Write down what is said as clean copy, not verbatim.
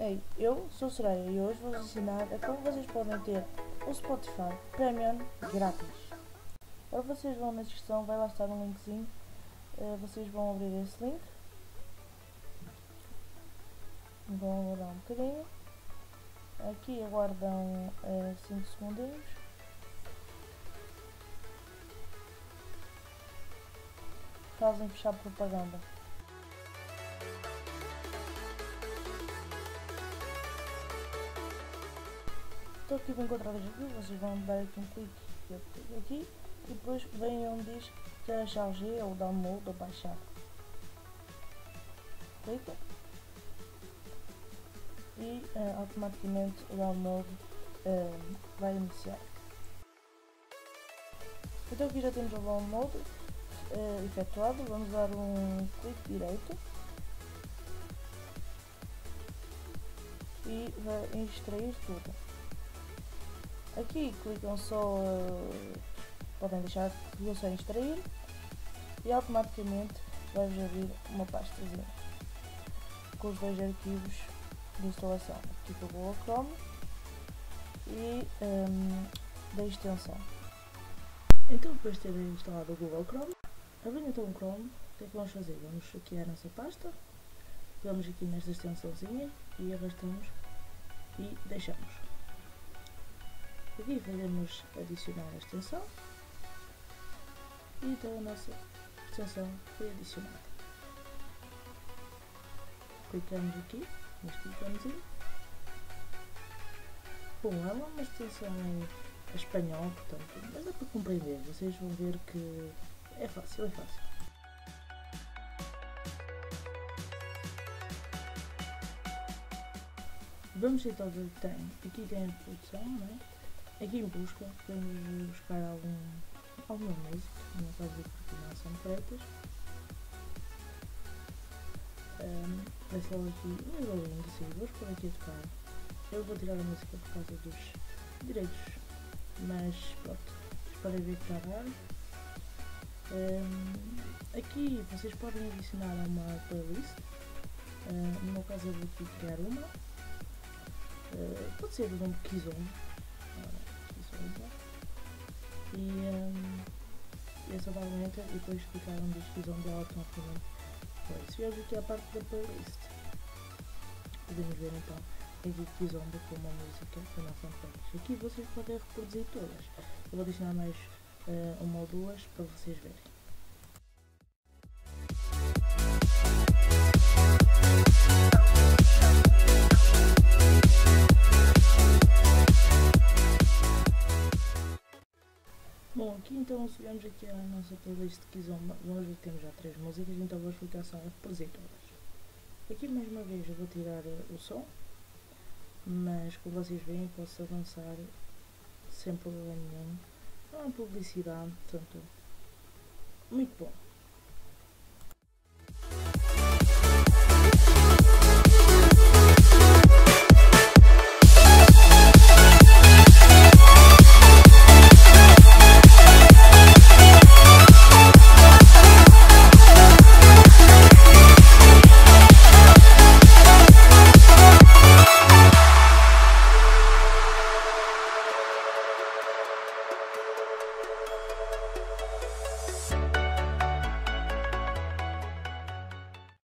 Ei, eu sou Soraya e hoje vou ensinar a como vocês podem ter o Spotify Premium grátis. Agora vocês vão na descrição, vai lá estar um linkzinho, vocês vão abrir esse link, vão aguardar um bocadinho, aqui aguardam 5 segundinhos, fazem fechar propaganda. Estou aqui para encontrar as reviews, vocês vão dar aqui um clique aqui e depois vem onde diz que charger ou download ou baixar. Clica e automaticamente o download vai iniciar. Então aqui já temos o download efetuado, vamos dar um clique direito e vai extrair tudo. Aqui clicam só, podem deixar que sem extrair e automaticamente vai-vos abrir uma pastazinha com os dois arquivos de instalação, aqui do Google Chrome e da extensão. Então depois de ter instalado o Google Chrome, abrindo então o Chrome, o que é que vamos fazer? Vamos aqui à nossa pasta, vamos aqui nesta extensãozinha e arrastamos e deixamos. Aqui fazemos adicionar a extensão e então a nossa extensão foi adicionada. Clicamos aqui neste íconezinho. Bom, é uma extensão em espanhol, portanto, mas dá para compreender, vocês vão ver que é fácil, é fácil. Vamos então ver o que tem. Aqui tem a reprodução, não é? Aqui em busca, podemos buscar alguma música, no caso aqui não são freitas. É só aqui um barulhinho de seguidores por aqui a tocar. Eu vou tirar a música por causa dos direitos, mas pronto, esperem ver que está a dar. Aqui vocês podem adicionar a uma playlist, no meu caso eu vou aqui criar uma, pode ser do nome Kizomba. E é só dar um enter e depois clicar onde diz Kizomba automaticamente. Se viemos aqui à parte da playlist, podemos ver então aqui Kizomba com uma música da nossa playlist. Aqui vocês podem reproduzir todas. Eu vou adicionar mais uma ou duas para vocês verem. Bom, aqui então se viemos aqui à nossa playlist de Kizomba, vamos ver que temos já 3 músicas, então vou explicar só a reproduzir todas. Aqui mais uma vez eu vou tirar o som, mas como vocês veem posso avançar sem problema nenhum, não há publicidade, portanto, muito bom.